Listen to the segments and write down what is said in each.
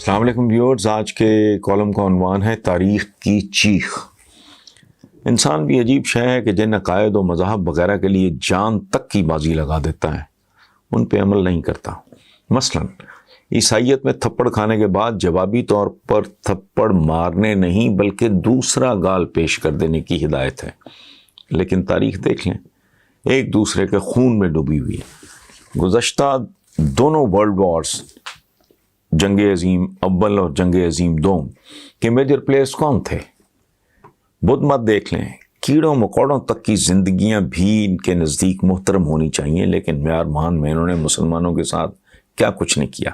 السلام علیکم ویورز، آج کے کالم کا عنوان ہے تاریخ کی چیخ۔ انسان بھی عجیب شے ہے کہ جن عقائد و مذاہب وغیرہ کے لیے جان تک کی بازی لگا دیتا ہے ان پہ عمل نہیں کرتا۔ مثلا عیسائیت میں تھپڑ کھانے کے بعد جوابی طور پر تھپڑ مارنے نہیں بلکہ دوسرا گال پیش کر دینے کی ہدایت ہے، لیکن تاریخ دیکھ لیں، ایک دوسرے کے خون میں ڈوبی ہوئی ہے۔ گزشتہ دونوں ورلڈ وارز، جنگ عظیم اول اور جنگ عظیم دوم کے میجر پلیئرز کون تھے؟ بدھ مت دیکھ لیں، کیڑوں مکوڑوں تک کی زندگیاں بھی ان کے نزدیک محترم ہونی چاہیے، لیکن میانمار میں انہوں نے مسلمانوں کے ساتھ کیا کچھ نہیں کیا۔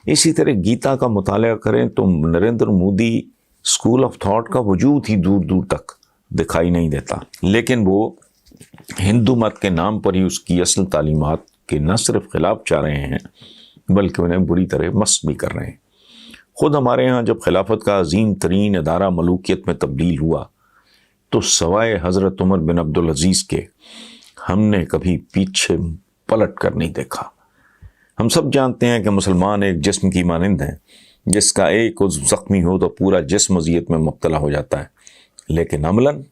اسی طرح گیتا کا مطالعہ کریں تو Narendra Modi school of thought کا وجود ہی دور دور تک دکھائی نہیں دیتا، لیکن وہ ہندو مت کے نام پر ہی اس کی اصل تعلیمات کے نہ صرف خلاف چاہ رہے ہیں بلکہ انہیں بری طرح مس بھی کر رہے ہیں۔ خود ہمارے ہاں جب خلافت کا عظیم ترین ادارہ ملوکیت میں تبدیل ہوا تو سوائے حضرت عمر بن عبدالعزیز کے ہم نے کبھی پیچھے پلٹ کر نہیں دیکھا۔ ہم سب جانتے ہیں کہ مسلمان ایک جسم کی مانند ہیں، جس کا ایک عضو زخمی ہو تو پورا جسم اذیت میں مبتلا ہو جاتا ہے، لیکن عملاً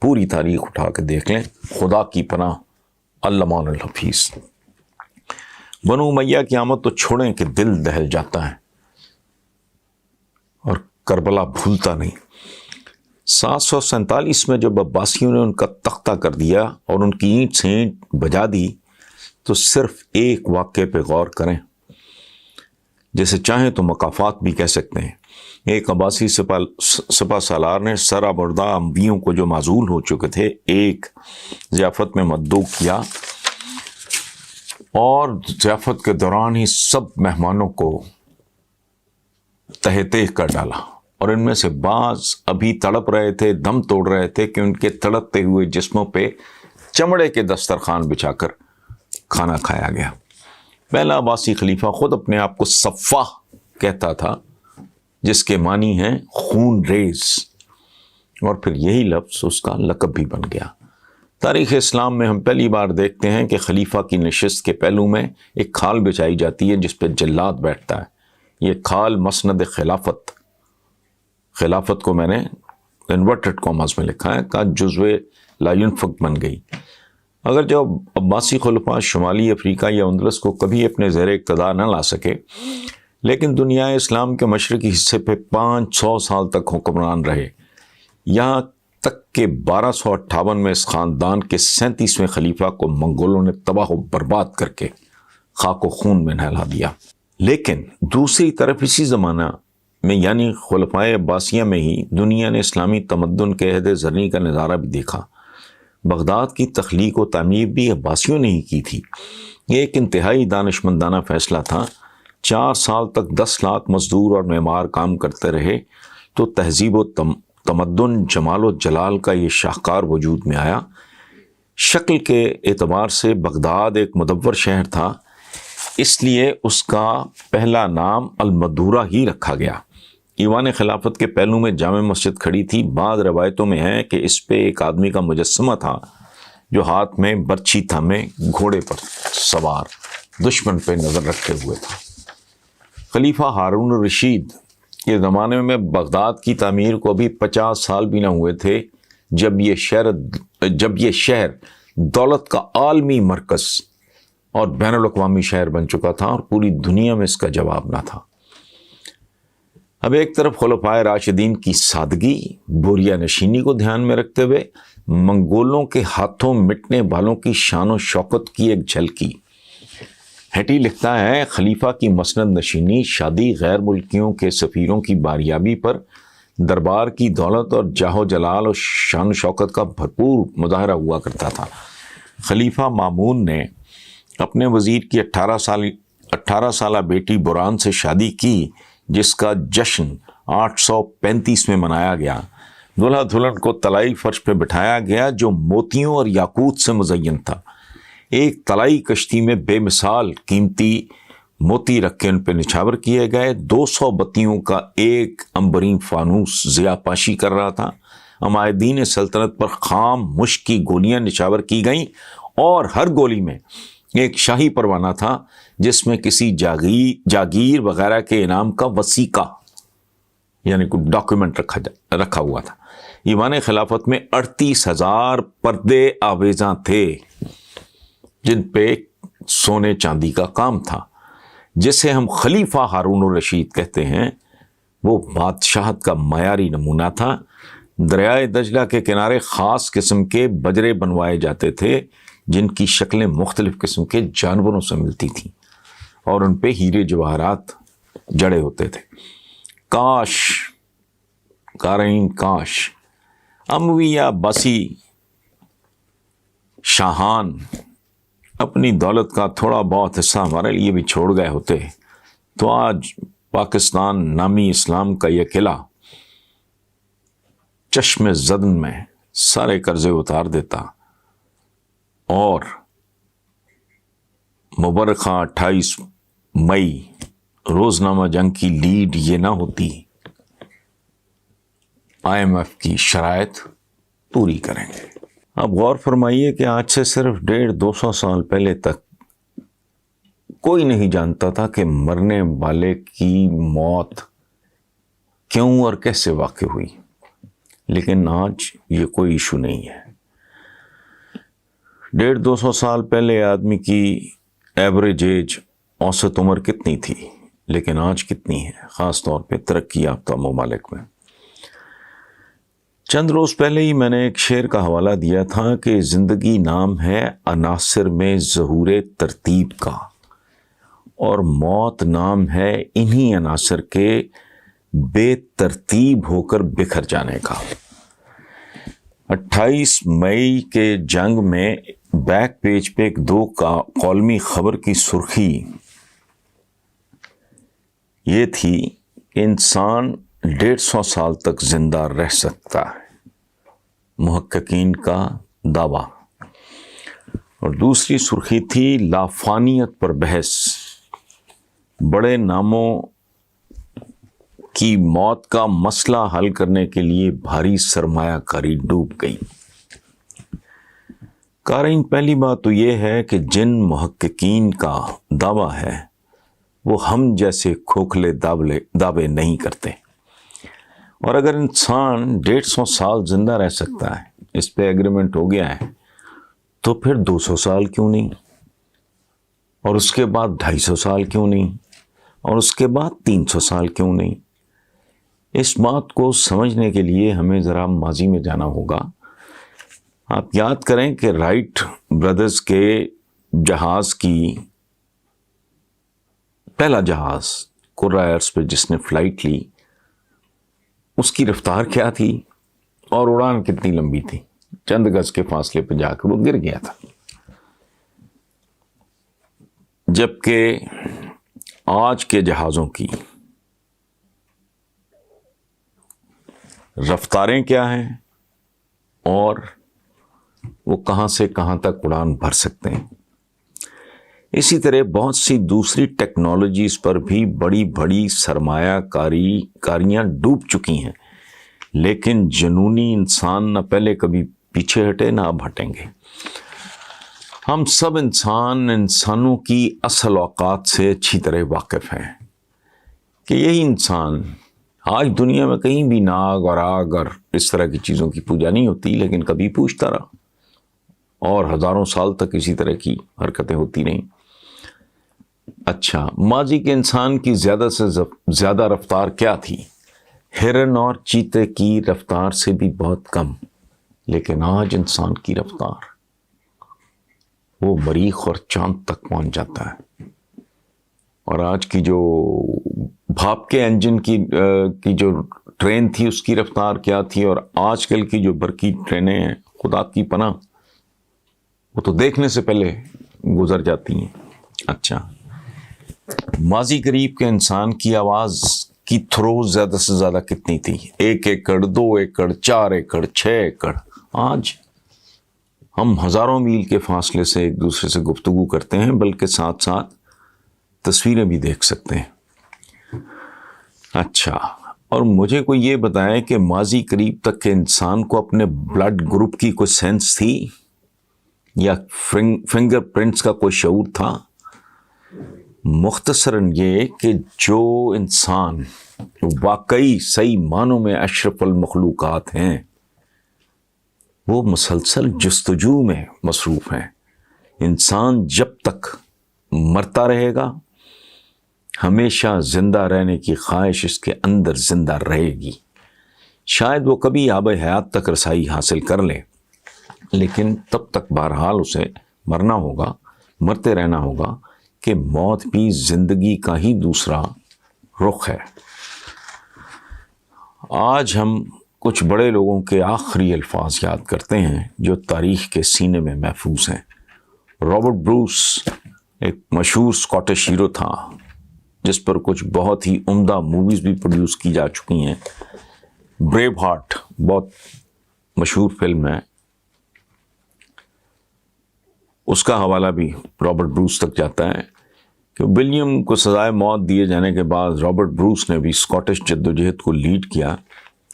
پوری تاریخ اٹھا کے دیکھ لیں، خدا کی پناہ علمان الحفیظ۔ بنو امیہ کی آمد تو چھوڑیں کہ دل دہل جاتا ہے، اور کربلا بھولتا نہیں۔ 747 میں جب عباسیوں نے ان کا تختہ کر دیا اور ان کی اینٹ سے اینٹ بجا دی تو صرف ایک واقعے پہ غور کریں، جسے چاہیں تو مکافات بھی کہہ سکتے ہیں۔ ایک عباسی سپہ سالار نے سرا بردہ انبیوں کو جو معزول ہو چکے تھے ایک ضیافت میں مدعو کیا، اور ضیافت کے دوران ہی سب مہمانوں کو تہہ تیغ کر ڈالا، اور ان میں سے بعض ابھی تڑپ رہے تھے، دم توڑ رہے تھے کہ ان کے تڑپتے ہوئے جسموں پہ چمڑے کے دسترخوان بچھا کر کھانا کھایا گیا۔ پہلا عباسی خلیفہ خود اپنے آپ کو صفاح کہتا تھا، جس کے معنی ہیں خون ریز، اور پھر یہی لفظ اس کا لقب بھی بن گیا۔ تاریخ اسلام میں ہم پہلی بار دیکھتے ہیں کہ خلیفہ کی نشست کے پہلو میں ایک کھال بچھائی جاتی ہے جس پہ جلاد بیٹھتا ہے۔ یہ کھال مسند خلافت کو میں نے انورٹڈ کاماز میں لکھا ہے کا جزو لا ينفق بن گئی۔ اگر جب عباسی خلفاء شمالی افریقہ یا اندلس کو کبھی اپنے زیر اقتدار نہ لا سکے، لیکن دنیا اسلام کے مشرقی حصے پہ 500 سال تک حکمران رہے، یہاں تک کہ 1258 میں اس خاندان کے 37ویں خلیفہ کو منگولوں نے تباہ و برباد کر کے خاک و خون میں نہلا دیا۔ لیکن دوسری طرف اسی زمانہ میں یعنی خلفائے عباسیہ میں ہی دنیا نے اسلامی تمدن کے عہد زرعی کا نظارہ بھی دیکھا۔ بغداد کی تخلیق و تعمیر بھی عباسیوں نے ہی کی تھی۔ یہ ایک انتہائی دانشمندانہ فیصلہ تھا۔ 4 سال تک 10 لاکھ مزدور اور معمار کام کرتے رہے تو تہذیب و تمدن، جمال و جلال کا یہ شاہکار وجود میں آیا۔ شکل کے اعتبار سے بغداد ایک مدور شہر تھا، اس لیے اس کا پہلا نام المدورہ ہی رکھا گیا۔ ایوان خلافت کے پہلو میں جامع مسجد کھڑی تھی۔ بعض روایتوں میں ہے کہ اس پہ ایک آدمی کا مجسمہ تھا جو ہاتھ میں برچھی تھامے گھوڑے پر سوار دشمن پہ نظر رکھے ہوئے تھا۔ خلیفہ ہارون الرشید کے زمانے میں بغداد کی تعمیر کو ابھی 50 سال بھی نہ ہوئے تھے جب یہ شہر دولت کا عالمی مرکز اور بین الاقوامی شہر بن چکا تھا، اور پوری دنیا میں اس کا جواب نہ تھا۔ اب ایک طرف خلفائے راشدین کی سادگی، بوریا نشینی کو دھیان میں رکھتے ہوئے منگولوں کے ہاتھوں مٹنے والوں کی شان و شوکت کی ایک جھلکی۔ ہیٹی لکھتا ہے، خلیفہ کی مسند نشینی، شادی، غیر ملکیوں کے سفیروں کی باریابی پر دربار کی دولت اور جاہ و جلال اور شان و شوکت کا بھرپور مظاہرہ ہوا کرتا تھا۔ خلیفہ مامون نے اپنے وزیر کی 18 سالہ بیٹی بران سے شادی کی، جس کا جشن 835 میں منایا گیا۔ دلہا دلہن کو طلائی فرش پہ بٹھایا گیا جو موتیوں اور یاقوت سے مزین تھا۔ ایک طلائی کشتی میں بے مثال قیمتی موتی رکھ کے ان پہ نچھاور کیے گئے۔ 200 بتیوں کا ایک عنبرین فانوس ضیاء پاشی کر رہا تھا۔ عمائدین سلطنت پر خام مشک کی گولیاں نچھاور کی گئیں، اور ہر گولی میں ایک شاہی پروانہ تھا جس میں کسی جاگیر وغیرہ کے انعام کا وثیقہ یعنی کوئی ڈاکیومنٹ رکھا ہوا تھا۔ ایوان خلافت میں 38,000 پردے آویزاں تھے جن پہ سونے چاندی کا کام تھا۔ جسے ہم خلیفہ ہارون الرشید کہتے ہیں وہ بادشاہت کا معیاری نمونہ تھا۔ دریائے دجلہ کے کنارے خاص قسم کے بجرے بنوائے جاتے تھے جن کی شکلیں مختلف قسم کے جانوروں سے ملتی تھیں اور ان پہ ہیرے جواہرات جڑے ہوتے تھے۔ کاش قارئین کاش اموی یا عباسی شاہان اپنی دولت کا تھوڑا بہت حصہ ہمارے لیے بھی چھوڑ گئے ہوتے تو آج پاکستان نامی اسلام کا یہ قلعہ چشم زدن میں سارے قرضے اتار دیتا اور مبارکہ 28 مئی روزنامہ جنگ کی لیڈ یہ نہ ہوتی، IMF کی شرائط پوری کریں گے۔ اب غور فرمائیے کہ آج سے صرف 150-200 سال پہلے تک کوئی نہیں جانتا تھا کہ مرنے والے کی موت کیوں اور کیسے واقع ہوئی، لیکن آج یہ کوئی ایشو نہیں ہے۔ 150-200 سال پہلے آدمی کی ایوریج ایج اوسط عمر کتنی تھی، لیکن آج کتنی ہے، خاص طور پہ ترقی یافتہ ممالک میں۔ چند روز پہلے ہی میں نے ایک شعر کا حوالہ دیا تھا کہ زندگی نام ہے عناصر میں ظہور ترتیب کا، اور موت نام ہے انہی عناصر کے بے ترتیب ہو کر بکھر جانے کا۔ 28 مئی کے جنگ میں بیک پیج پہ ایک 2 کالمی خبر کی سرخی یہ تھی کہ انسان 150 سال تک زندہ رہ سکتا ہے، محققین کا دعویٰ، اور دوسری سرخی تھی لافانیت پر بحث، بڑے ناموں کی موت کا مسئلہ حل کرنے کے لیے بھاری سرمایہ کاری ڈوب گئی۔ قارئین پہلی بات تو یہ ہے کہ جن محققین کا دعویٰ ہے وہ ہم جیسے کھوکھلے دعوے نہیں کرتے، اور اگر انسان 150 سال زندہ رہ سکتا ہے، اس پہ ایگریمنٹ ہو گیا ہے، تو پھر 200 سال کیوں نہیں، اور اس کے بعد 250 سال کیوں نہیں، اور اس کے بعد 300 سال کیوں نہیں؟ اس بات کو سمجھنے کے لیے ہمیں ذرا ماضی میں جانا ہوگا۔ آپ یاد کریں کہ رائٹ برادرز کے جہاز کی پہلا جہاز کوریئرز پہ جس نے فلائٹ لی، اس کی رفتار کیا تھی اور اڑان کتنی لمبی تھی؟ چند گز کے فاصلے پہ جا کر وہ گر گیا تھا۔ جبکہ آج کے جہازوں کی رفتاریں کیا ہیں اور وہ کہاں سے کہاں تک اڑان بھر سکتے ہیں۔ اسی طرح بہت سی دوسری ٹیکنالوجیز پر بھی بڑی بڑی سرمایہ کاریاں ڈوب چکی ہیں، لیکن جنونی انسان نہ پہلے کبھی پیچھے ہٹے نہ اب ہٹیں گے۔ ہم سب انسانوں کی اصل اوقات سے اچھی طرح واقف ہیں کہ یہی انسان آج دنیا میں کہیں بھی ناگ اور آگ اور اس طرح کی چیزوں کی پوجا نہیں ہوتی، لیکن کبھی پوجتا رہا اور ہزاروں سال تک اسی طرح کی حرکتیں ہوتی رہیں۔ اچھا، ماضی کے انسان کی زیادہ سے زیادہ رفتار کیا تھی؟ ہرن اور چیتے کی رفتار سے بھی بہت کم، لیکن آج انسان کی رفتار وہ مریخ اور چاند تک پہنچ جاتا ہے۔ اور آج کی جو بھاپ کے انجن کی جو ٹرین تھی اس کی رفتار کیا تھی، اور آج کل کی جو برقی ٹرینیں ہیں، خدا کی پناہ، وہ تو دیکھنے سے پہلے گزر جاتی ہیں۔ اچھا، ماضی قریب کے انسان کی آواز کی تھروز زیادہ سے زیادہ کتنی تھی؟ 1 ایکڑ، 2 ایکڑ، 4 ایکڑ، 6 ایکڑ۔ آج ہم ہزاروں میل کے فاصلے سے ایک دوسرے سے گفتگو کرتے ہیں، بلکہ ساتھ ساتھ تصویریں بھی دیکھ سکتے ہیں۔ اچھا، اور مجھے کوئی یہ بتائے کہ ماضی قریب تک کے انسان کو اپنے بلڈ گروپ کی کوئی سینس تھی؟ یا فنگر پرنٹس کا کوئی شعور تھا؟ مختصراً یہ کہ جو انسان واقعی صحیح معنوں میں اشرف المخلوقات ہیں وہ مسلسل جستجو میں مصروف ہیں. انسان جب تک مرتا رہے گا ہمیشہ زندہ رہنے کی خواہش اس کے اندر زندہ رہے گی. شاید وہ کبھی آب حیات تک رسائی حاصل کر لے لیکن تب تک بہرحال اسے مرنا ہوگا، مرتے رہنا ہوگا کہ موت بھی زندگی کا ہی دوسرا رخ ہے. آج ہم کچھ بڑے لوگوں کے آخری الفاظ یاد کرتے ہیں جو تاریخ کے سینے میں محفوظ ہیں. رابرٹ بروس ایک مشہور اسکاٹش ہیرو تھا جس پر کچھ بہت ہی عمدہ موویز بھی پروڈیوس کی جا چکی ہیں. بریو ہارٹ بہت مشہور فلم ہے، اس کا حوالہ بھی رابرٹ بروس تک جاتا ہے کہ ولیم کو سزائے موت دیے جانے کے بعد رابرٹ بروس نے بھی اسکاٹش جدوجہد کو لیڈ کیا.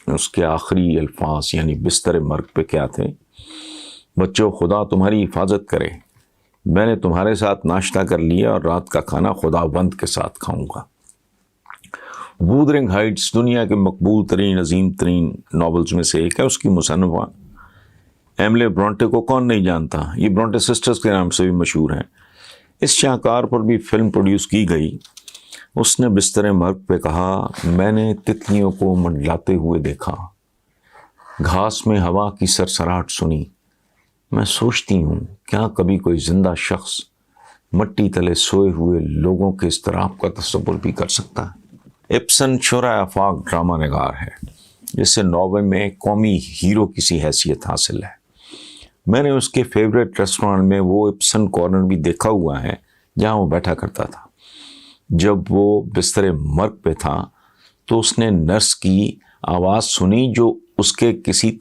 اس کے آخری الفاظ یعنی بستر مرگ پہ کیا تھے؟ بچوں خدا تمہاری حفاظت کرے، میں نے تمہارے ساتھ ناشتہ کر لیا اور رات کا کھانا خدا بند کے ساتھ کھاؤں گا. وودرنگ ہائٹس دنیا کے مقبول ترین عظیم ترین ناولز میں سے ایک ہے. اس کی مصنفہ ایملے برونٹے کو کون نہیں جانتا، یہ برونٹے سسٹرز کے نام سے بھی مشہور ہیں. اس شاہکار پر بھی فلم پروڈیوس کی گئی. اس نے بستر مرگ پہ کہا، میں نے تتلیوں کو منڈلاتے ہوئے دیکھا، گھاس میں ہوا کی سرسراہٹ سنی. میں سوچتی ہوں کیا کبھی کوئی زندہ شخص مٹی تلے سوئے ہوئے لوگوں کے اضطراب کا تصور بھی کر سکتا ہے؟ ابسن شرح آفاق ڈرامہ نگار ہے جس سے ناروے میں قومی ہیرو کی سی حیثیت حاصل ہے. میں نے اس کے فیوریٹ ریسٹورانٹ میں وہ ابسن کارنر بھی دیکھا ہوا ہے جہاں وہ بیٹھا کرتا تھا. جب وہ بستر مرگ پہ تھا تو اس نے نرس کی آواز سنی جو اس کے کسی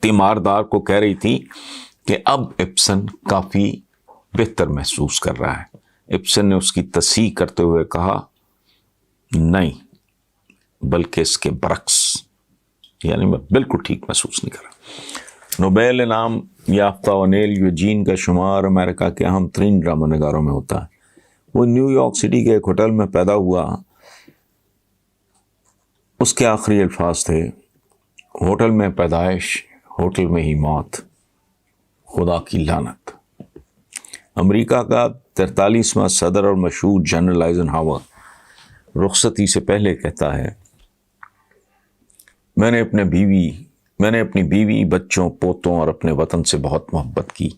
تیماردار کو کہہ رہی تھی کہ اب ابسن کافی بہتر محسوس کر رہا ہے. ابسن نے اس کی تصحیح کرتے ہوئے کہا، نہیں بلکہ اس کے برعکس، یعنی میں بالکل ٹھیک محسوس نہیں کر رہا. نوبیل انعام یافتہ اونیل یوجین کا شمار امریکہ کے اہم ترین ڈرامہ نگاروں میں ہوتا ہے. وہ نیو یارک سٹی کے ایک ہوٹل میں پیدا ہوا. اس کے آخری الفاظ تھے، ہوٹل میں پیدائش، ہوٹل میں ہی موت، خدا کی لعنت. امریکہ کا 43واں صدر اور مشہور جنرل آئزن ہاور رخصتی سے پہلے کہتا ہے، میں نے اپنی بیوی، بچوں، پوتوں اور اپنے وطن سے بہت محبت کی.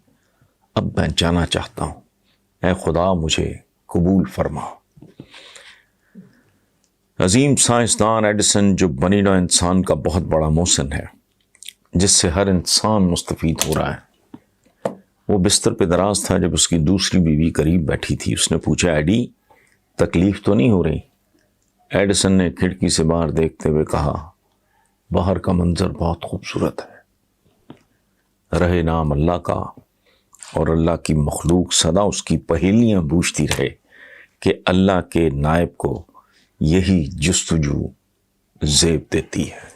اب میں جانا چاہتا ہوں. اے خدا مجھے قبول فرما. عظیم سائنسدان ایڈیسن جو بنی نوع انسان کا بہت بڑا محسن ہے جس سے ہر انسان مستفید ہو رہا ہے، وہ بستر پہ دراز تھا جب اس کی دوسری بیوی قریب بیٹھی تھی. اس نے پوچھا، ایڈی تکلیف تو نہیں ہو رہی؟ ایڈیسن نے کھڑکی سے باہر دیکھتے ہوئے کہا، باہر کا منظر بہت خوبصورت ہے. رہے نام اللہ کا اور اللہ کی مخلوق سدا اس کی پہیلیاں بوجھتی رہے کہ اللہ کے نائب کو یہی جستجو زیب دیتی ہے.